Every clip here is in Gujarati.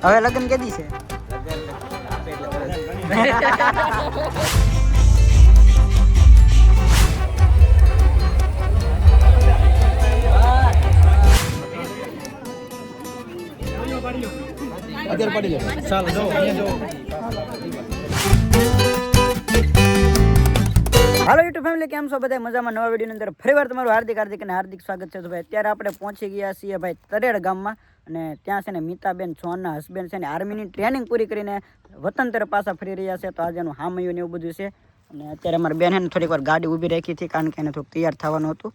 હવે લગ્ન કેદી છે? અત્યારે પડી લે. ચાલો જો અહીંયા જો. હાલો યુટ્યુબ ફેમિલી, કેમ છો બધા? મજામાં? નવા વિડીયોની અંદર ફરીવાર તમારું હાર્દિક અને હાર્દિક સ્વાગત છે. તો ભાઈ અત્યારે આપણે પહોંચી ગયા છીએ ભાઈ તરેડ ગામમાં, અને ત્યાં છે ને મીતાબેન સોનના હસબન્ડ છે ને આર્મીની ટ્રેનિંગ પૂરી કરીને વતન તરફ પાછા ફરી રહ્યા છે. તો આજે એનું હામયું ને એવું બધું છે. અને અત્યારે અમારી બેન ને થોડીક વાર ગાડી ઊભી રાખી હતી, કારણ કે એને થોડુંક તૈયાર થવાનું હતું,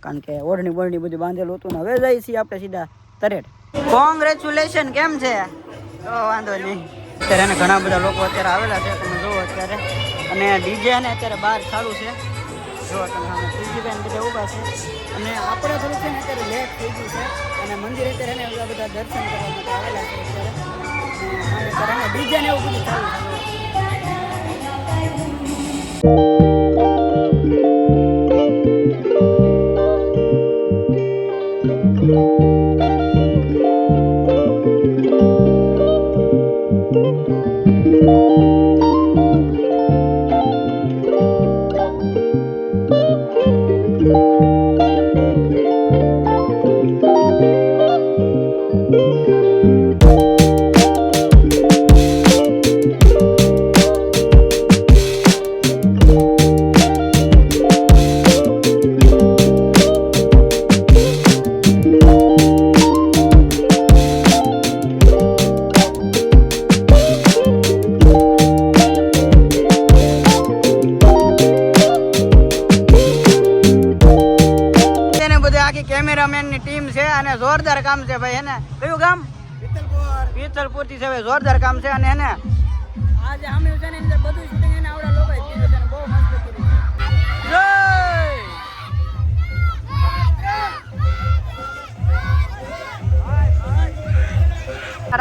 કારણ કે ઓઢણી બોઢણી બધું બાંધેલું હતું. ને હવે જઈએ છીએ આપણે સીધા તરેડ. કોંગ્રેચ્યુલેશન. કેમ છે? તો વાંધો નહીં. અત્યારે એને ઘણા બધા લોકો અત્યારે આવેલા છે, તમે જુઓ અત્યારે. અને ડીજે ને અત્યારે બહાર ચાલુ છે, જો તમે સામે ટીજી બેન બધા ઊભા છે. અને આપણે થોડું છે ને અત્યારે લેટ થઈ ગયું છે, અને મંદિરે અત્યારે એને એવા બધા દર્શન કરવા માટે આવેલા છે અત્યારે. અને ડીજે ને એવું બધું ચાલુ છે. કેમેરામેન ની ટીમ છે અને જોરદાર કામ છે ભાઈ. એને કયું ગામ? પિત્તલપુર થી છે ભાઈ. જોરદાર કામ છે. અને એને આજે આમે છે ને અંદર બધું શૂટિંગ એને આવડા લોકો કીધું છે ને બહુ મસ્ત કર્યું છે.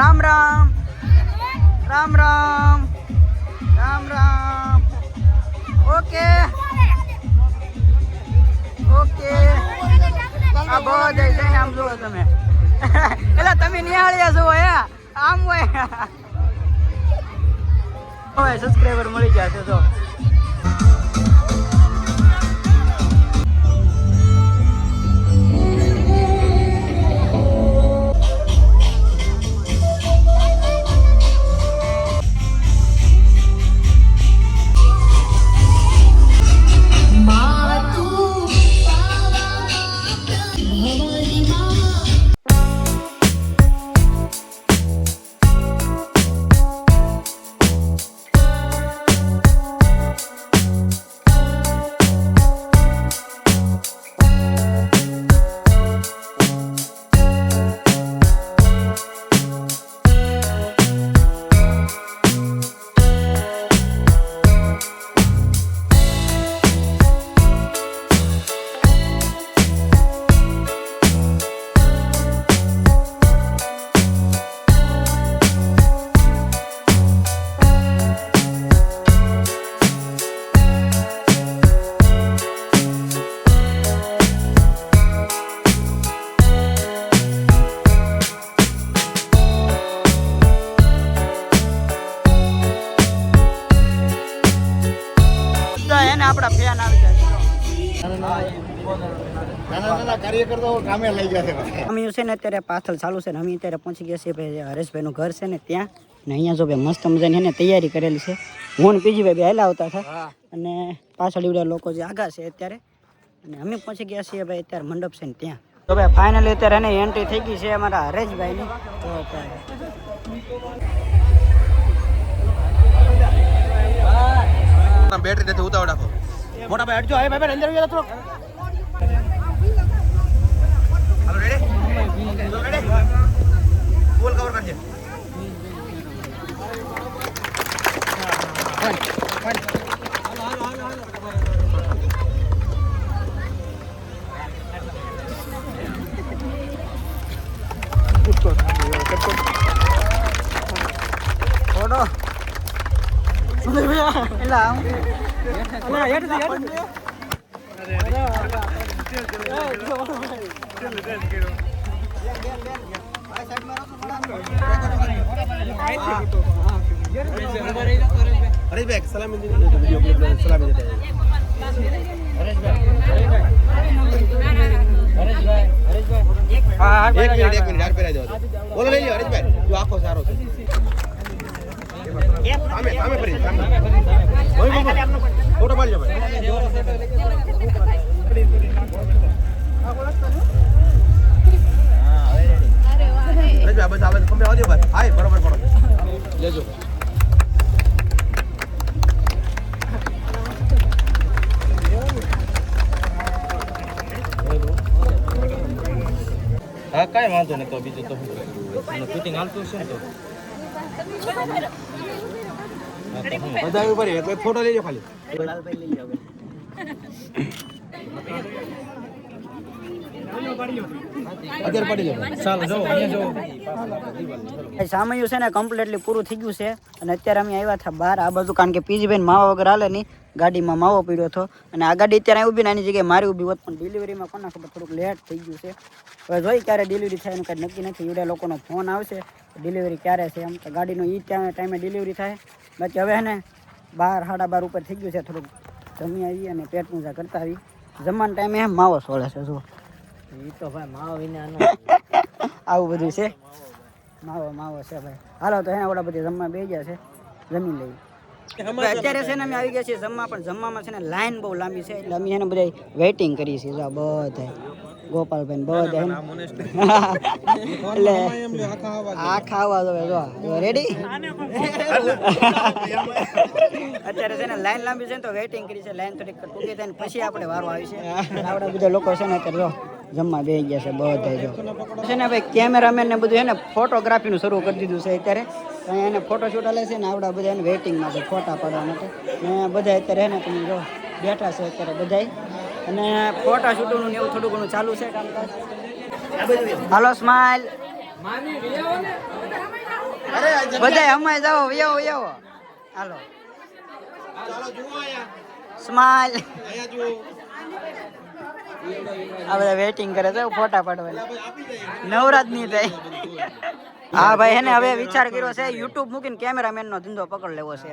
રામ રામ રામ રામ રામ રામ. Okay okay. આ બહુ જાય છે ને, આમ જુઓ તમે. એટલે તમે નિહાળ્યા છો હે? આમ હોય હવે સબસ્ક્રાઈબર મળી ગયા છે. તો આપડા ફેન આવી જાય અમે છે ને અત્યારે પાછળ ચાલુ છે ને અમે અત્યારે પહોંચી ગયા છીએ ભાઈ હરેશભાઈ નું ઘર છે ને ત્યાં. ને અહીંયા જો ભાઈ મસ્ત મજાની એને તૈયારી કરેલી છે. હું ને પીજી ભાઈ હેલા આવતા હતા, અને પાછળ એવડા લોકો જે આગા છે અત્યારે. અને અમે પહોંચી ગયા છીએ ભાઈ અત્યારે મંડપ છે ને ત્યાં. તો ભાઈ ફાઇનલી અત્યારે એને એન્ટ્રી થઈ ગઈ છે અમારા હરેશભાઈ ની. બેટરી નથી ઉતાવળ રાખો. મોટા ભાઈ હટજો. ભાઈ ભાઈ અંદર આવી થોડો. હાલો રેડી રેડી. ફૂલ કવર કરજે. થોડો એલા હરેશભાઈ સલામી સલામી એક મિનિટ હાર પહેરાઈ દો બોલો લઈ લ્યો હરેશભાઈ તું આખો સારો છે સામે ફરી સામે ફોટો પાડી લો ભાઈ હરેશભાઈ બસ આ કમ્પ્લીટ આવજો બસ હાય બરોબર પડો લેજો હા કાંઈ વાંધો નહીં તો બીજું તો શૂટિંગ હાલતું છે ને તો બધા ઉપર એક ફોટો લઈ લો ખાલી અત્યારે પડી લો ચાલો જો અહીંયા જો સામયું છે ને કમ્પ્લીટલી પૂરું થઈ ગયું છે અને અત્યારે અમે આવ્યા હતા બહાર આ બાજુ કારણ કે પીજીભાઈ માવા વગર હાલે નહીં ગાડીમાં માવો પીડ્યો હતો અને આ ગાડી અત્યારે ઊભી ને એની જગ્યાએ મારી ઊભી હોત પણ ડિલિવરીમાં કોના ખબર થોડુંક લેટ થઈ ગયું છે હવે જોઈ ક્યારે ડિલિવરી થાય એનું કાંઈ નક્કી નથી એવડા લોકોનો ફોન આવશે ડિલિવરી ક્યારે છે એમ તો ગાડીનો ત્યાં ટાઈમે ડિલિવરી થાય બાકી હવે ને 12 સાડા 12 ઉપર થઈ ગયું છે થોડુંક જમી આવી અને પેટ પૂજા કરતા આવી જમવાના ટાઈમે એમ માવો સોળે છે જો એ તો ભાઈ માવો વિના આવું બધું છે માવો છે ભાઈ હાલો તો એના ઓલા બધી જમવા બેસી ગયા છે જમી લઈએ અત્યારે છે ને અમે આવી ગયા છીએ જમવા પણ જમવામાં છે ને લાઈન બહુ લાંબી છે એટલે અમે એને બધા વેઇટિંગ કરીએ છીએ જો બધા ગોપાલભાઈ બધા એટલે આ ખાવા દો જો રેડી અત્યારે છે ને લાઈન લાંબી છે ને તો વેઇટિંગ કરી છે લાઈન થોડીક ટૂંકી થાય ને પછી આપણે વારો આવી છે આપણા બધા લોકો છે ને અત્યારે જો જમવા બેસી ગયા છે બધા જો છે ને ભાઈ કેમેરામેન ને બધું એને ફોટોગ્રાફીનું શરૂ કરી દીધું છે અત્યારે અહીંયા એને ફોટોશૂટ હાલે છે ને આવડા બધા એને વેઇટિંગમાં છે ફોટા પાડવા માટે ને બધા અત્યારે એને તમે જો બેઠા છે અત્યારે બધા અને ફોટોશૂટનું ને એવું થોડું ઘણું ચાલુ છે કામકાજ હાલો સ્માઈલ બધા અમાય જાઓ વ્યાવો હાલો સ્માઈલ આ બધા વેઇટિંગ કરે છે ફોટા પાડવાની નવરાત નહીં થાય હા ભાઈ એને હવે વિચાર કર્યો છે યુટ્યુબ મૂકીને કેમેરામેન નો ધંધો પકડ લેવો છે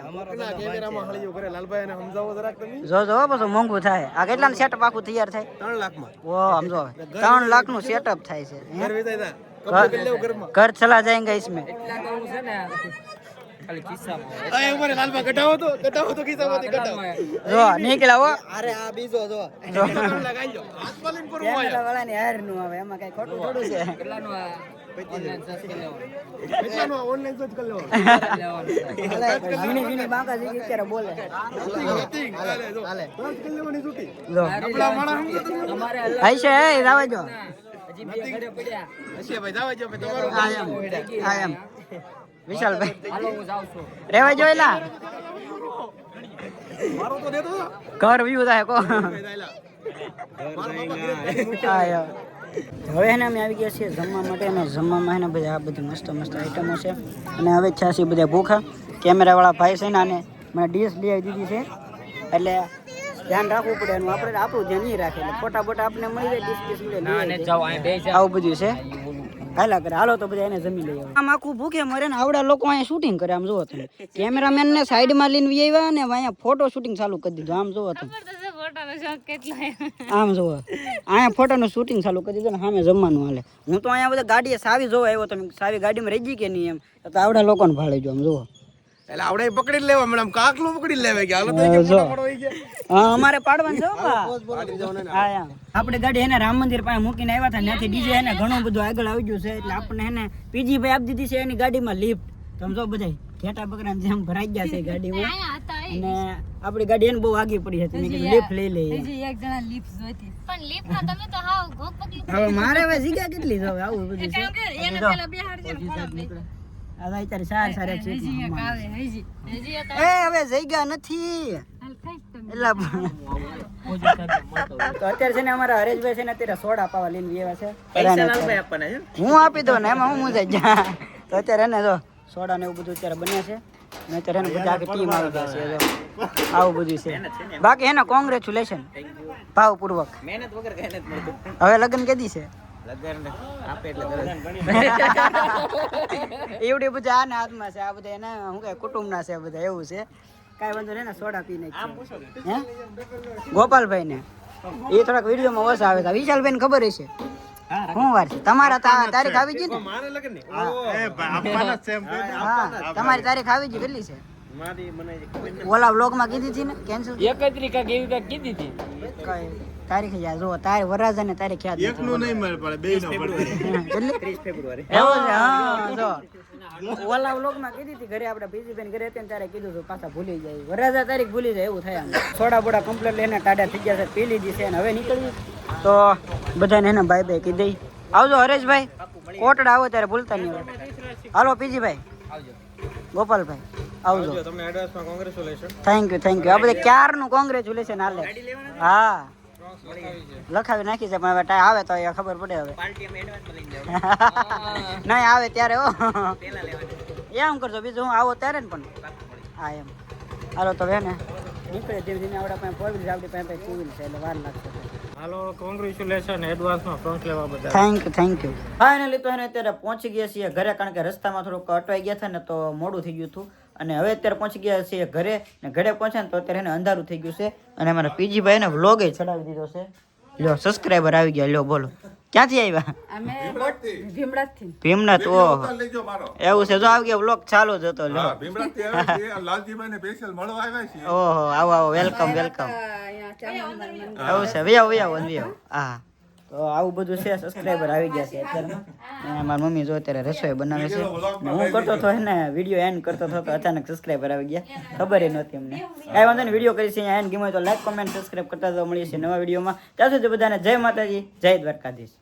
જો જો પછી મોંઘું થાય આ કેટલા સેટઅપ આખું તૈયાર થાય 3 લાખમાં ઓ સમજો 3 લાખનું સેટઅપ થાય છે ઘર ચલા જાયંગે इसमें ખાલી કિસ્સામાં અરે ઉમરે લાલબા કઢાવો તો કિસ્સામાંથી કઢાવો જો નીકળ્યા હો અરે આ બીજો જો લગાઈ જો હાથમાં લઈને કરવું કેમેરા વાળાની હાર નું આવે એમાં કઈ ખોટું થોડું છે કેટલાનું આ ઓનલાઈન સર્ચ કરી લેવાનું કેટલાનો ઓનલાઈન સર્ચ કરી લેવો વીણી બાંકા જીગી અત્યારે બોલે હાલે જો હાલે સર્ચ કરી લેવાની છૂટી જો આપણા માણા સમજો તમે આઈ છે એ રાવા જો હજી બે ઘરે પડ્યા હશે ભાઈ જાવા જો ભાઈ તમારું આ એમ વિશાલભાઈ હાલો હું જાઉં છું રેવા જોઈલા મારો તો દેતો ઘર વ્યૂ થાય કો દાયલા હવે એને અમે આવી ગયા છીએ જમવા માટે અને જમવામાં એને બધા આ બધી મસ્ત મસ્ત આઈટમો છે અને હવે છે છીએ બધા ભૂખા કેમેરાવાળા ભાઈ છે ને આને મને ડીશ લઈ આવી દીધી છે એટલે ધ્યાન રાખવું પડે એનું આપણે આપણું ધ્યાન નહીં રાખે એટલે ફોટા બોટા આપણે મળી જાય ડીશ જાઓ અહીં બેસી આવું બધું છે હાલા કરે હાલો તો બધા એને જમી લઈએ આમ આખું ભૂખે મરે ને આવડા લોકો અહીંયા શૂટિંગ કરે આમ જોવો તમે કેમેરામેન ને સાઈડમાં લઈને આવ્યા ને અહીંયા ફોટો શૂટિંગ ચાલુ કરી દીધું આમ જોવો તમે આમ જોવો અહીંયા ફોટોનું શૂટિંગ ચાલુ કરી દીધું ને સામે જમવાનું હાલે હું તો અહીંયા બધા ગાડીએ સાવી જોવા આવ્યો તમે સાવી ગાડીમાં રહી ગઈ કે નહીં એમ તો આવડા લોકોને ભાડે જો આમ જોવો એટલે આવડે પકડી લેવા મેડમ કાકલું પકડી લેવા કે હાલો તો કે જો. ફોટો પડવા ગયા હા અમારે પાડવાનું છે હા આપણે ગાડી એને રામ મંદિર પાસે મૂકીને આવ્યા હતા ત્યાંથી ડીજે એને ઘણું બધું આગળ આવી ગયું છે એટલે આપણને એને પીજી ભાઈ આપી દીધી છે એની ગાડીમાં લિફ્ટ તમે જો બધા ઘેટા બકરાને જેમ ભરાઈ ગયા છે ગાડીમાં અને આપણી ગાડી એને બહુ આગી પડી હતી મેં કીધું લિફ્ટ લઈ લઈએ હવે મારે હવે જગ્યા કેટલી છે હવે આવું બધું છે હવે અત્યારે સારા છે એ હવે જગ્યા નથી એટલે તો અત્યારે છે ને અમારા હરેશભાઈ છે ને અત્યારે સોડા પાવા લઈને આવ્યા છે હું આપી દઉં ને એમાં હું મૂંઝાઈ જા તો અત્યારે એને જો સોડા ને એવું બધું અત્યારે બને છે ને અત્યારે એને બધા આખી ટીમ આવી ગયા છે જો આવું બધું છે બાકી એને કોંગ્રેચ્યુલેશન ભાવપૂર્વક મહેનત વગર કઈ નથી મળતું હવે લગ્ન કેદી છે એવડી બધા આના હાથમાં છે, આ બધા એના શું કહેવાય કુટુંબના છે બધા, એવું છે. કાંઈ વાંધો નહીં ને, સોડા પી નાખી હે ગોપાલભાઈ ને એ થોડાક વિડીયોમાં ઓછા આવે છે. વિશાલભાઈ ને ખબર હશે શું વાર છે તમારા તારીખ આવી ગઈ ને? તમારી તારીખ આવી ગઈ, કેટલી છે? ઓલા વ્લોગમાં કીધી હતી ને કેન્સલ 31 કા કેવી કા કીધી હતી. કઈ તારીખ યાદ જો તારી વરરાજાને તારીખ યાદ નથી. એકનું નહીં મળે પડે બેયનો પડે કેટલી 30 ફેબ્રુઆરી એવું છે. હા જો ઓલા વ્લોગમાં કીધી હતી ઘરે આપણે બીજી બેન ઘરે હતી ને ત્યારે કીધું હતું, પાછા ભૂલી જાય વરરાજા તારીખ ભૂલી જાય એવું થાય. સોડા બોડા કમ્પ્લીટ લઈને ટાડા થઈ ગયા છે, પી લીધી છે અને હવે નીકળવી તો બધાને એને બાય બાય કીધી. આવજો હરેશભાઈ, કોટડા આવો ત્યારે ભૂલતા નહીં હોય. હાલો પીજીભાઈ, ગોપાલભાઈ આવજો. તમને એડવાન્સમાં કોંગ્રેચ્યુલેશન. Thank you. આ બધા ક્યારનું કોંગ્રેચ્યુલેશન હાલે. હા લખાવી નાખી છે, પણ હવે ટાઈમ આવે તો એ ખબર પડે. હવે નહીં આવે ત્યારે એમ કરજો, બીજું હું આવો ત્યારે ને. પણ હા એમ હાલો તો ને નીકળે ધીમે ધીમે. આવડા પાસે ફોર વ્હીલ, આપણી પાસે ટુ વ્હીલ છે એટલે વાર લાગશે. હાલો કોંગ્રેચ્યુલેશન એડવાન્સમાં ફ્રોન્ટ લેવા બધા. Thank you. ફાઇનલી તો એને અત્યારે પહોંચી ગયા છીએ ઘરે, કારણ કે રસ્તામાં થોડુંક અટવાઈ ગયા હતા ને તો મોડું થઈ ગયું હતું. અને હવે અત્યારે પહોંચી ગયા છીએ ઘરે, ને ઘરે પહોંચ્યા ને તો અત્યારે એને અંધારું થઈ ગયું છે. અને અમારા પીજીભાઈ ને વ્લોગ ચડાવી દીધો છે. લ્યો સબસ્ક્રાઈબર આવી ગયા. લ્યો બોલો ક્યાંથી આવ્યા? ભીમનાથ. ઓહો એવું છે, જો આવી ગયા વ્લોગ ચાલુ જ હતો. લ્યો ઓહો આવો વેલકમ. એવું છે, વ્યાવો. હા તો આવું બધું છે. સબસ્ક્રાઈબર આવી ગયા છે અત્યારમાં. અને મારી મમ્મી જો અત્યારે રસોઈ બનાવે છે. હું કરતો હતો ને વિડીયો એન્ડ કરતો હતો તો અચાનક સબસ્ક્રાઈબર આવી ગયા, ખબર નહોતી અમને. કાંઈ વાંધો નહીં, વિડીયો કરી છે અહીંયા એન્ડ. ગમે તો લાઈક કોમેન્ટ સબસ્ક્રાઈબ કરતા જવા મળીએ છીએ નવા વિડીયોમાં. ત્યાં સુધી બધાને જય માતાજી, જય દ્વારકાધીશ.